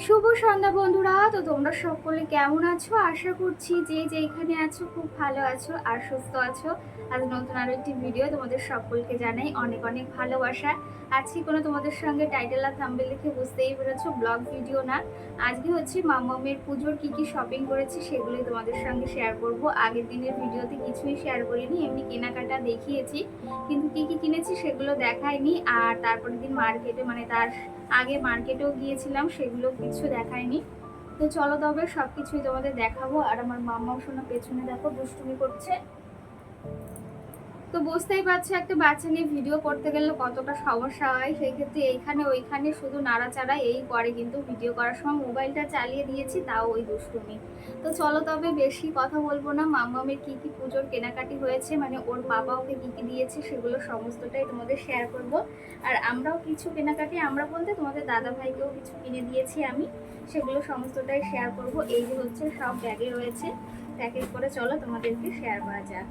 শুভ সন্ধ্যা বন্ধুরা। তো তোমরা সকলে কেমন আছো? আশা করছি যে যেখানে আছো খুব ভালো আছো আর সুস্থ আছো। আজ নতুন আরো একটি ভিডিও তোমাদের সকলকে জানাই অনেক অনেক ভালোবাসা। আজকে কোনো তোমাদের সঙ্গে টাইটেল আর থাম্বনেল দেখে বুঝতেই পেরেছো ব্লগ ভিডিও না। আজকে হচ্ছে মামামের পুজোর কি কি শপিং করেছি সেগুলোই তোমাদের সঙ্গে শেয়ার করব। আগের দিনের ভিডিওতে কিছুই শেয়ার করিনি, এমনি কেনাকাটা দেখিয়েছি, কিন্তু কি কি কিনেছি সেগুলো দেখাইনি। আর তারপরের দিন মার্কেটে মানে তার আগে মার্কেটেও গিয়েছিলাম, সেগুলো কিছু দেখায়নি। তো চলো তবে সবকিছুই তোমাদের দেখাবো। আর আমার মাম্মাও শোনা পেছনে দেখো দুষ্টুমি করছে। তো বুঝতেই পারছো একটা বাচ্চা নিয়ে ভিডিও করতে গেলে কতটা সমস্যা হয়। সেই ক্ষেত্রে এইখানে ওইখানে শুধু নাড়াচাড়া এই করে, কিন্তু ভিডিও করার সময় মোবাইলটা চালিয়ে দিয়েছি, তাও ওই দুষ্টুমি। তো চলো তবে বেশি কথা বলবো না। মাম্মামের কি কি পুজোর কেনাকাটি হয়েছে, মানে ওর বাবা ওকে কি কি দিয়েছে সেগুলো সমস্তটাই তোমাদের শেয়ার করব। আর আমরাও কিছু কেনাকাটি, আমরা বলতে তোমাদের দাদা ভাইকেও কিছু কিনে দিয়েছি আমি, সেগুলো সমস্তটাই শেয়ার করব। এই যে হচ্ছে সব ব্যাগে রয়েছে, প্যাকেট করে চলো তোমাদেরকে শেয়ার করা যাক।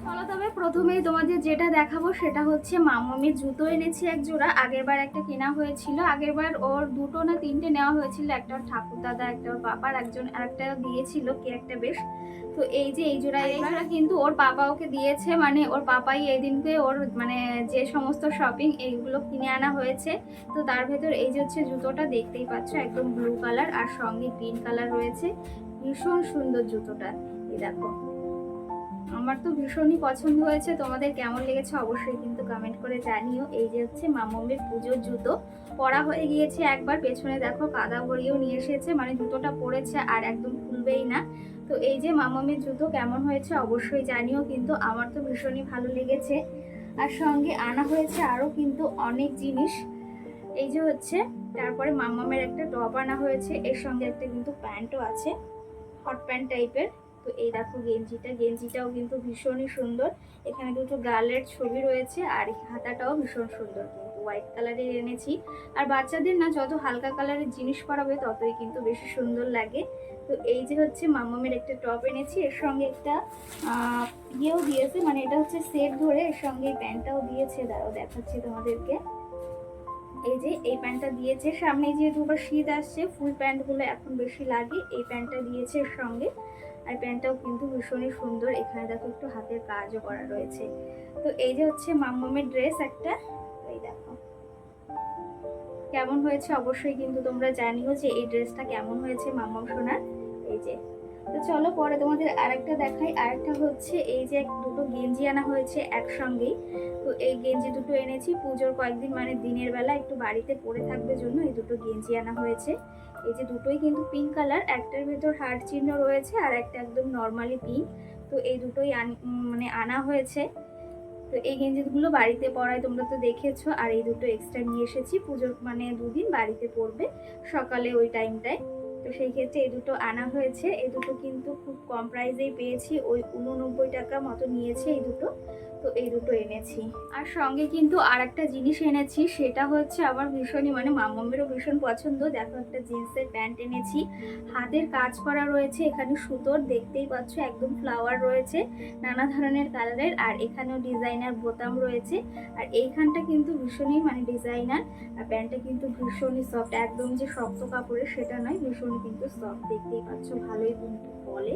চলো তবে প্রথমেই তোমাদের যেটা দেখাবো সেটা হচ্ছে মামামির জুতো এনেছি এক জোড়া। আগেরবার একটা কেনা হয়েছিল, আগেরবার ওর দুটো না তিনটে নেওয়া হয়েছিল, একটা ওর ঠাকুর দাদা, একটা ওর পাপার, একজন আরেকটা দিয়েছিল কে একটা বেশ। তো এই যে এই জোড়া কিন্তু ওর পাপা ওকে দিয়েছে, মানে ওর পাপাই এই দিনকে ওর মানে যে সমস্ত শপিং এইগুলো কিনে আনা হয়েছে। তো তার ভেতর এই যে হচ্ছে জুতোটা দেখতেই পাচ্ছ, একদম ব্লু কালার আর সঙ্গে গ্রিন কালার রয়েছে। ভীষণ সুন্দর জুতোটা, এই দেখো। আমার তো ভীষণই পছন্দ হয়েছে, তোমাদের কেমন লেগেছে অবশ্যই কিন্তু কমেন্ট করে জানিও। এই যে হচ্ছে মামামের পুজোর জুতো, পরা হয়ে গিয়েছে একবার, পেছনে দেখো কাদা ভরিয়েও নিয়ে এসেছে, মানে জুতোটা পরেছে আর একদম খুলবেই না। তো এই যে মামামের জুতো কেমন হয়েছে অবশ্যই জানিও, কিন্তু আমার তো ভীষণই ভালো লেগেছে। আর সঙ্গে আনা হয়েছে আরও কিন্তু অনেক জিনিস। এই যে হচ্ছে তারপরে মামামের একটা টপ আনা হয়েছে, এর সঙ্গে একটা কিন্তু প্যান্টও আছে, হট প্যান্ট টাইপের। তো এই দেখো গেঞ্জিটাও কিন্তু ভীষণই সুন্দর। এখানে দুটো গার্লের ছবি রয়েছে আর হাতাটাও ভীষণ সুন্দর, কিন্তু হোয়াইট কালারের এনেছি। আর বাচ্চাদের না যত হালকা কালারের জিনিস পরাবে ততই কিন্তু বেশি সুন্দর লাগে। তো এই যে হচ্ছে মামামের একটা টপ এনেছি, এর সঙ্গে একটা ইয়েও দিয়েছে, মানে এটা হচ্ছে সেট ধরে, এর সঙ্গে এই প্যান্টটাও দিয়েছে। দাঁড়াও দেখাচ্ছি তোমাদেরকে। এই যে এই প্যান্টটা দিয়েছে, সামনে যেহেতু আবার শীত আসছে, ফুল প্যান্টগুলো এখন বেশি লাগে, এই প্যান্টটা দিয়েছে এর সঙ্গে। আর প্যান্টটাও কিন্তু ভীষণই সুন্দর, এখানে দেখো একটু হাতের কাজও করা রয়েছে। তো এই যে হচ্ছে মাম্মামের ড্রেস একটা, এই দেখো কেমন হয়েছে অবশ্যই কিন্তু তোমরা জানিও যে এই ড্রেসটা কেমন হয়েছে মাম্মাম সোনার। এই যে, তো চলো পরে তোমাদের আরেকটা দেখাই। আরেকটা হচ্ছে এই যে দুটো গেঞ্জি আনা হয়েছে একসঙ্গেই। তো এই গেঞ্জি দুটো এনেছি পুজোর কয়েকদিন মানে দিনের বেলা একটু বাড়িতে পরে থাকবে জন্য এই দুটো গেঞ্জি আনা হয়েছে। এই যে দুটোই কিন্তু পিঙ্ক কালার, একটার ভেতর হার্ট চিহ্ন রয়েছে আর একটা একদম নর্মালি পিঙ্ক। তো এই দুটোই মানে আনা হয়েছে। তো এই গেঞ্জিগুলো বাড়িতে পরায় তোমরা তো দেখেছো, আর এই দুটো এক্সট্রা নিয়ে এসেছি পুজোর মানে দুদিন বাড়িতে পরবে সকালে ওই টাইমটায়। তো সেই ক্ষেত্রে এই দুটো আনা হয়েছে। এই দুটো কিন্তু খুব কম প্রাইসেই পেয়েছি, ওই 89 টাকা মতো নিয়েছে এই দুটো। তো এই দুটো এনেছি। আর সঙ্গে কিন্তু আর একটা জিনিস এনেছি, সেটা হচ্ছে আমার ভীষণই মানে মাম্মামেরও ভীষণ পছন্দ। দেখো একটা জিন্সের প্যান্ট এনেছি, হাতের কাজ করা রয়েছে, এখানে সুতোর দেখতেই পাচ্ছ, একদম ফ্লাওয়ার রয়েছে নানা ধরনের কালারের, আর এখানেও ডিজাইনার বোতাম রয়েছে। আর এইখানটা কিন্তু ভীষণই মানে ডিজাইনার। আর প্যান্টটা কিন্তু ভীষণই সফট, একদম যে শক্ত কাপড়ের সেটা নয়, ভীষণই কিন্তু সফট, দেখতেই পাচ্ছ ভালোই কিন্তু বলে।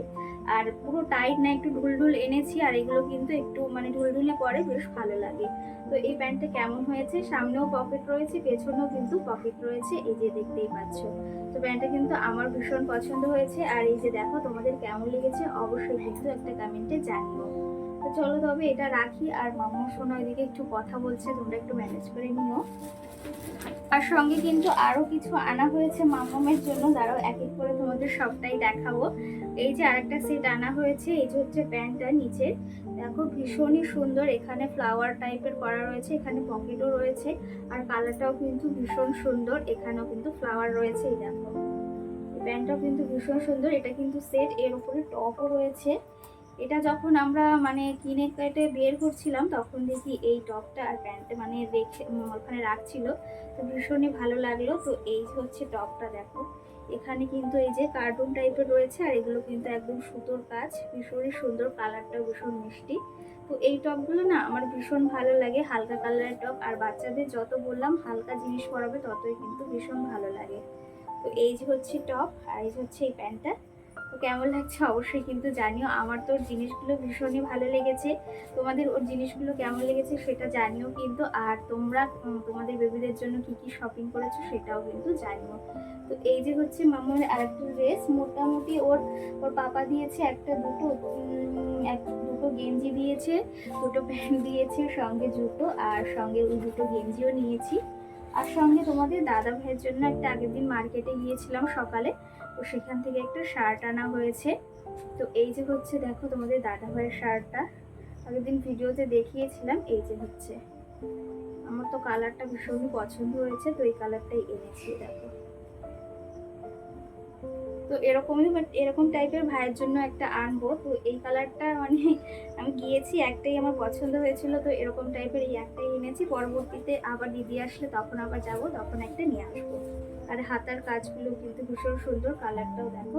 আর পুরো টাইট না, একটু ঢুলঢুল এনেছি, আর এগুলো কিন্তু একটু মানে ঢুলঢুলে পরে বেশ ভালো লাগে। তো এই প্যান্টটা কেমন হয়েছে, সামনেও পকেট রয়েছে পেছনেও কিন্তু পকেট রয়েছে, এই যে দেখতেই পাচ্ছ। তো প্যান্টটা কিন্তু আমার ভীষণ পছন্দ হয়েছে। আর এই যে দেখো তোমাদের কেমন লেগেছে অবশ্যই কিন্তু একটা কমেন্টে জানিও। তো চলো তবে এটা রাখি, আর মাম্মা সোনা ওইদিকে একটু কথা বলছে, তোমরা একটু ম্যানেজ করে নিও। আর সঙ্গে কিন্তু আরো কিছু আনা হয়েছে মাম্মামের জন্য, দাঁড়াও এক এক করে তোমাদের সবটাই দেখাবো। এই যে আরেকটা সেট আনা হয়েছে, এই যে হচ্ছে প্যান্টটা নিচে দেখো ভীষণই সুন্দর, এখানে ফ্লাওয়ার টাইপের করা রয়েছে, এখানে পকেটও রয়েছে, আর কালারটাও কিন্তু ভীষণ সুন্দর, এখানেও কিন্তু ফ্লাওয়ার রয়েছে। এই দেখো প্যান্টটাও কিন্তু ভীষণ সুন্দর, এটা কিন্তু সেট, এর উপরে টপও রয়েছে। এটা যখন আমরা মানে কিনে কেটে বের করছিলাম তখন দেখি এই টপটা আর প্যান্টটা মানে রেখে ওখানে রাখছিল, তো ভীষণই ভালো লাগলো। তো এই হচ্ছে টপটা দেখো, এখানে কিন্তু এই যে কার্টুন টাইপের রয়েছে, আর এগুলো কিন্তু একদম সুতোর কাজ, ভীষণই সুন্দর, কালারটাও ভীষণ মিষ্টি। তো এই টপগুলো না আমার ভীষণ ভালো লাগে, হালকা কালারের টপ। আর বাচ্চাদের যত বললাম হালকা জিনিস পরাবে ততই কিন্তু ভীষণ ভালো লাগে। তো এই যে হচ্ছে টপ, আর এই যে হচ্ছে এই প্যান্টটা। তো কেমন লাগছে অবশ্যই কিন্তু জানিও। আমার তো ওর জিনিসগুলো ভীষণই ভালো লেগেছে, তোমাদের ওর জিনিসগুলো কেমন লেগেছে সেটা জানিও কিন্তু। আর তোমরা তোমাদের বেবিদের জন্য কি কি শপিং করেছো সেটাও কিন্তু জানিও। তো এই যে হচ্ছে মামার আরেকটা ড্রেস, মোটামুটি ওর ওর পাপা দিয়েছে একটা দুটো দুটো গেঞ্জি দিয়েছে, দুটো প্যান্ট দিয়েছে, সঙ্গে জুতো, আর সঙ্গে ওই দুটো গেঞ্জিও নিয়েছি। আর সঙ্গে তোমাদের দাদা ভাইয়ের জন্য একটা আগের দিন মার্কেটে গিয়েছিলাম সকালে, তো সেখান থেকে একটা শার্ট আনা হয়েছে। তো এই যে হচ্ছে দেখো তোমাদের দাদা ভাইয়ের শার্টটা, আগের দিন ভিডিওতে দেখিয়েছিলাম। এই যে হচ্ছে, আমার তো কালারটা ভীষণই পছন্দ হয়েছে, তো এই কালারটাই এনেছি দেখো। তো এরকম টাইপের ভাইয়ের জন্য একটা আনবো। তো এই কালারটা মানে আমি গিয়েছি, একটাই আমার পছন্দ হয়েছিল, তো এরকম টাইপের এই একটাই এনেছি। পরবর্তীতে আবার দিদি আসলে তখন আবার যাব, তখন একটা নিয়ে আসবো। আর হাতার কাজগুলো কিন্তু ভীষণ সুন্দর, কালারটাও দেখো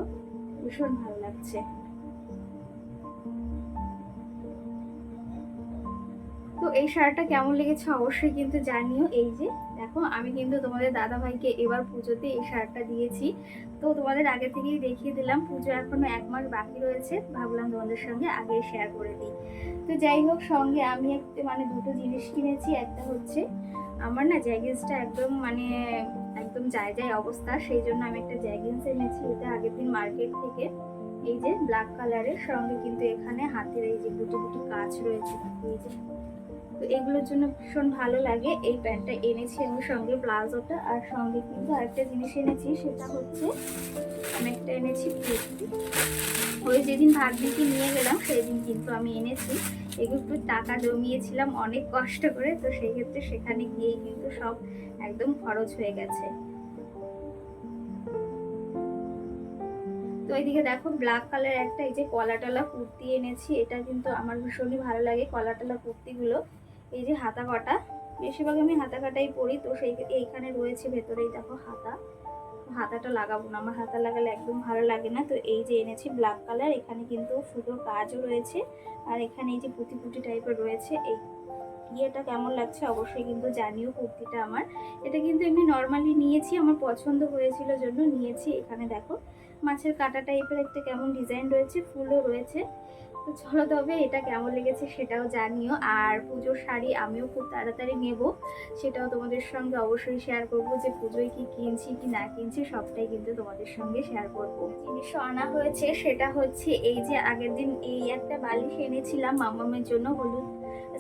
ভীষণ ভালো লাগছে। তো এই শাড়িটা কেমন লেগেছে অবশ্যই কিন্তু জানিও। এই যে দেখো, আমি কিন্তু তোমাদের দাদা ভাইকে এবার পুজোতে এই শাড়িটা দিয়েছি। তো তোমাদের আগে থেকেই দেখিয়ে দিলাম, পুজো এখনো 1 মাস বাকি রয়েছে, ভাবলাম তোমাদের সঙ্গে আগে শেয়ার করে দিই। তো যাই হোক, সঙ্গে আমি একটা মানে দুটো জিনিস কিনেছি। একটা হচ্ছে আমার না জ্যাগিন্সটা একদম যায় অবস্থা, সেই জন্য আমি একটা জ্যাগিন্স এনেছি। এটা আগের দিন মার্কেট থেকে, এই যে ব্ল্যাক কালারের, সঙ্গে কিন্তু এখানে হাতের এই যে দুটো কাজ রয়েছে, এই যে। তো এগুলোর জন্য ভীষণ ভালো লাগে। এই প্যান্টটা এনেছি আমি, সঙ্গে প্লাজোটা, আর সঙ্গে কিন্তু আরেকটা জিনিস এনেছি, সেটা হচ্ছে আমি একটা এনেছি কুর্তি। ওই যেদিন ভাগ্নিকে নিয়ে গেলাম সেই দিন কিন্তু আমি এনেছি। এগুলো একটু টাকা জমিয়েছিলাম অনেক কষ্ট করে, তো সেই ক্ষেত্রে সেখানে গিয়েই কিন্তু সব একদম খরচ হয়ে গেছে। তো এইদিকে দেখো ব্ল্যাক কালার একটা এই যে কলাটলা কুর্তি এনেছি। এটা কিন্তু আমার ভীষণই ভালো লাগে কলাটলা কুর্তিগুলো। এই যে হাতা কাটা, বেশিরভাগ আমি হাতা কাটাই পরি, তো সেই এইখানে রয়েছে ভেতরেই দেখো হাতাটা লাগাবো না, আমার হাতা লাগালে একদম ভালো লাগে না। তো এই যে এনেছি ব্ল্যাক কালার, এখানে কিন্তু সুতোর কাজও রয়েছে, আর এখানে এই যে পুঁতি পুঁতি টাইপের রয়েছে। এই ইয়েটা কেমন লাগছে অবশ্যই কিন্তু জানিও। কুর্তিটা আমার এটা কিন্তু এমনি নর্মালি নিয়েছি, আমার পছন্দ হয়েছিল জন্য নিয়েছি। এখানে দেখো মাছের কাটা টাইপের একটা কেমন ডিজাইন রয়েছে, ফুলও রয়েছে। তো চলো তবে এটা কেমন লেগেছে সেটাও জানিও। আর পুজোর শাড়ি আমিও খুব তাড়াতাড়ি নেব, সেটাও তোমাদের সঙ্গে অবশ্যই শেয়ার করব, যে পুজোয় কি কিনছি কি না কিনছি সবটাই কিন্তু তোমাদের সঙ্গে শেয়ার করব। জিনিসও আনা হয়েছে, সেটা হচ্ছে এই যে আগের দিন এই একটা বালিশ এনেছিলাম মামামের জন্য, হলুদ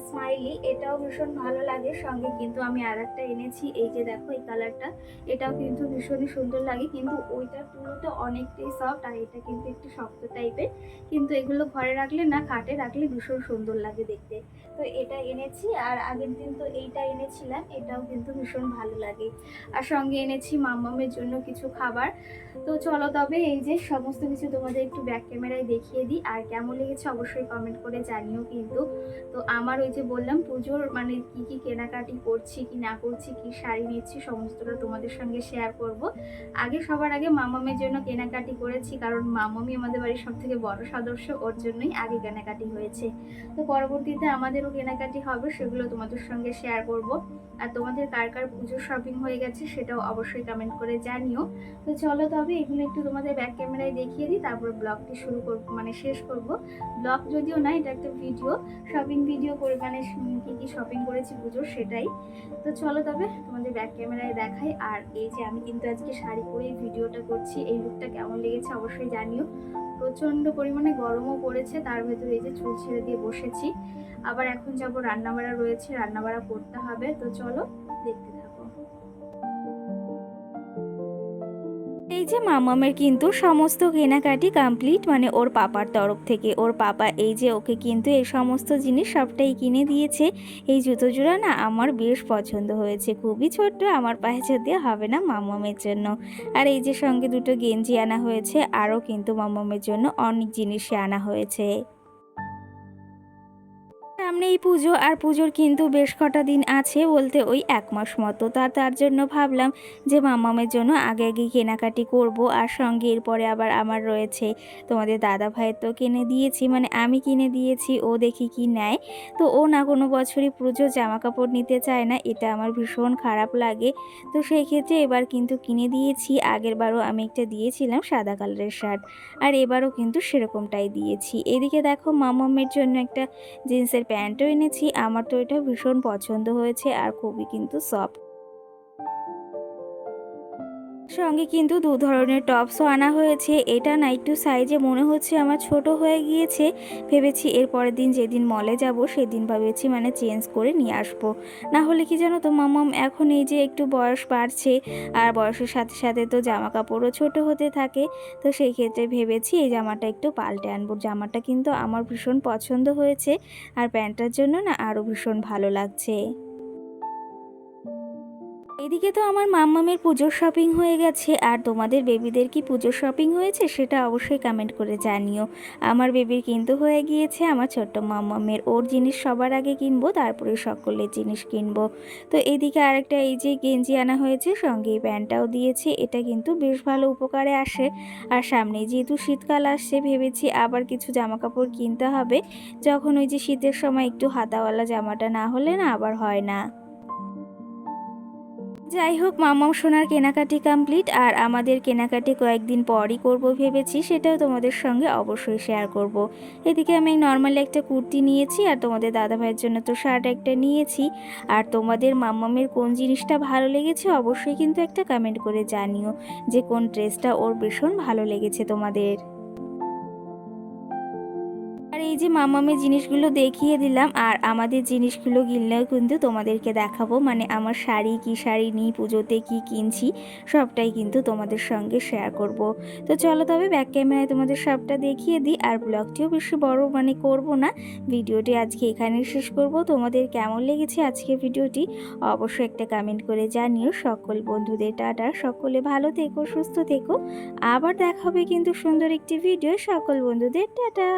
স্মাইলি, এটাও ভীষণ ভালো লাগে। সঙ্গে কিন্তু আমি আর একটা এনেছি, এই যে দেখো এই কালারটা, এটাও কিন্তু ভীষণই সুন্দর লাগে, কিন্তু ওইটার তুলনাতে অনেকটাই সফট, আর এটা কিন্তু একটু শক্ত টাইপের। কিন্তু এগুলো ঘরে রাখলে না, খাটে রাখলে ভীষণ সুন্দর লাগে দেখতে। তো এটা এনেছি। আর আগের দিন তো এইটা এনেছিলাম, এটাও কিন্তু ভীষণ ভালো লাগে। আর সঙ্গে এনেছি মাম্মামের জন্য কিছু খাবার। তো চলো তবে এই যে সমস্ত কিছু তোমাদের একটু ব্যাক ক্যামেরায় দেখিয়ে দিই, আর কেমন লেগেছে অবশ্যই কমেন্ট করে জানিও কিন্তু। তো আমার ওই যে বললাম পুজোর মানে কি কি কেনাকাটি করছি কি না করছি, কি শাড়ি নিচ্ছি, সমস্তটা তোমাদের সঙ্গে শেয়ার করব। সবার আগে মামামের জন্য কেনাকাটি করেছি, কারণ মামামি আমাদের বাড়ির সব থেকে বড় সদস্য, ওর জন্যই আগে কেনাকাটি হয়েছে। তো পরবর্তীতে আমাদেরও কেনাকাটি হবে, সেগুলো তোমাদের সঙ্গে শেয়ার করব। আর তোমাদের কার কার পুজোর শপিং হয়ে গেছে সেটাও অবশ্যই কমেন্ট করে জানিও। তো চলো তবে এগুলো একটু তোমাদের ব্যাক ক্যামেরায় দেখিয়ে দিই, তারপর ব্লগটি শুরু করব, মানে শেষ করব। ব্লগ যদিও না, এটা একটা ভিডিও, শপিং ভিডিও করে, মানে কি কি শপিং করেছি পুজোর সেটাই। তো চলো তবে তোমাদের ব্যাক ক্যামেরায় দেখাই। আর এই যে আমি কিন্তু আজকে শাড়ি পরে ভিডিওটা করছি, এই লুকটা কেমন লেগেছে অবশ্যই জানিও। প্রচণ্ড পরিমাণে গরমও পড়েছে, তার ভেতরে এই যে চুল ছেড়ে দিয়ে বসেছি। আবার এখন যাব, রান্নাবাড়া রয়েছে, রান্নাবাড়া করতে হবে। তো চলো দেখতে থাকো। এই যে মামামের কিন্তু সমস্ত কেনাকাটি কমপ্লিট, মানে ওর পাপার তরফ থেকে। ওর পাপা এই যে ওকে কিন্তু এই সমস্ত জিনিস সবটাই কিনে দিয়েছে। এই জুতো জোড়া না আমার বেশ পছন্দ হয়েছে, খুবই ছোট্ট, আমার পায়ে যেতে হবে না মামামের জন্য। আর এই যে সঙ্গে দুটো গেঞ্জি আনা হয়েছে, আরও কিন্তু মামামের জন্য অনেক জিনিসই আনা হয়েছে। সামনেই পুজো, আর পুজোর কিন্তু বেশ কটা দিন আছে, বলতে ওই 1 মাস মতো। তার জন্য ভাবলাম যে মাম্মামের জন্য আগে আগেই কেনাকাটি করব। আর সঙ্গে এরপরে আবার আমার রয়েছে তোমাদের দাদা ভাইয়ের তো কিনে দিয়েছি, মানে আমি কিনে দিয়েছি, ও দেখি কি নেয়। তো ও না কোনো বছরই পুজোর জামা কাপড় নিতে চায় না, এটা আমার ভীষণ খারাপ লাগে। তো সেই ক্ষেত্রে এবার কিন্তু কিনে দিয়েছি। আগের বারও আমি একটা দিয়েছিলাম সাদা কালারের শার্ট, আর এবারও কিন্তু সেরকমটাই দিয়েছি। এদিকে দেখো মাম্মামের জন্য একটা জিন্সের প্যান্টও এনেছি। আমার তো এটা ভীষণ পছন্দ হয়েছে, আর খুবই কিন্তু সফট। সঙ্গে কিন্তু 2 ধরনের টপসও আনা হয়েছে। এটা না একটু সাইজে মনে হচ্ছে আমার ছোট হয়ে গিয়েছে। ভেবেছি এর পরের দিন যেদিন মলে যাব সেদিন ভেবেছি মানে চেঞ্জ করে নিয়ে আসবো। না হলে কি জানো তো, মাম্মাম এখন এই যে একটু বয়স বাড়ছে, আর বয়সের সাথে সাথে তো জামা কাপড়ও ছোট হতে থাকে। তো সেই ক্ষেত্রে ভেবেছি এই জামাটা একটু পাল্টে আনবো। জামাটা কিন্তু আমার ভীষণ পছন্দ হয়েছে, আর প্যান্টটার জন্য না আরও ভীষণ ভালো লাগছে। এদিকে তো আমার মাম্মামের পুজোর শপিং হয়ে গেছে। আর তোমাদের বেবিদের কি পুজোর শপিং হয়েছে সেটা অবশ্যই কমেন্ট করে জানিও। আমার বেবির কিন্তু হয়ে গিয়েছে, আমার ছোট্ট মাম্মামের। ওর জিনিস সবার আগে কিনবো, তারপরে সকলের জিনিস কিনবো। তো এদিকে আরেকটা এই যে গেঞ্জি আনা হয়েছে, সঙ্গে এই প্যান্টটাও দিয়েছে। এটা কিন্তু বেশ ভালো উপকারে আসে। আর সামনে যেহেতু শীতকাল আসছে, ভেবেছি আবার কিছু জামা কাপড় কিনতে হবে, যখন ওই যে শীতের সময় একটু হাতাওয়ালা জামাটা না হলে না আবার হয় না। যাই হোক, মাম্মাম সোনার কেনাকাটি কমপ্লিট, আর আমাদের কেনাকাটি কয়েকদিন পরই করব ভেবেছি, সেটাও তোমাদের সঙ্গে অবশ্যই শেয়ার করব। এদিকে আমি নর্মালি একটা কুর্তি নিয়েছি, আর তোমাদের দাদাভাইয়ের জন্য তো শার্ট একটা নিয়েছি। আর তোমাদের মাম্মামের কোন জিনিসটা ভালো লেগেছে অবশ্যই কিন্তু একটা কমেন্ট করে জানিও, যে কোন ড্রেসটা ওর ভীষণ ভালো লেগেছে তোমাদের। আর এই যে মামামের জিনিসগুলো দেখিয়ে দিলাম, আর আমাদের জিনিসগুলো কিনলেও কিন্তু তোমাদেরকে দেখাবো, মানে আমার শাড়ি কি শাড়ি নিই, পুজোতে কি কিনছি সবটাই কিন্তু তোমাদের সঙ্গে শেয়ার করব। তো চলো তবে ব্যাক ক্যামেরায় তোমাদের সবটা দেখিয়ে দিই। আর ব্লগটিও বেশি বড় মানে করব না, ভিডিওটি আজকে এখানেই শেষ করব। তোমাদের কেমন লেগেছে আজকে ভিডিওটি অবশ্যই একটা কমেন্ট করে জানিও। সকল বন্ধুদের টাটা, সকলে ভালো থেকো, সুস্থ থেকো। আবার দেখা হবে কিন্তু সুন্দর একটি ভিডিও। সকল বন্ধুদের টাটা।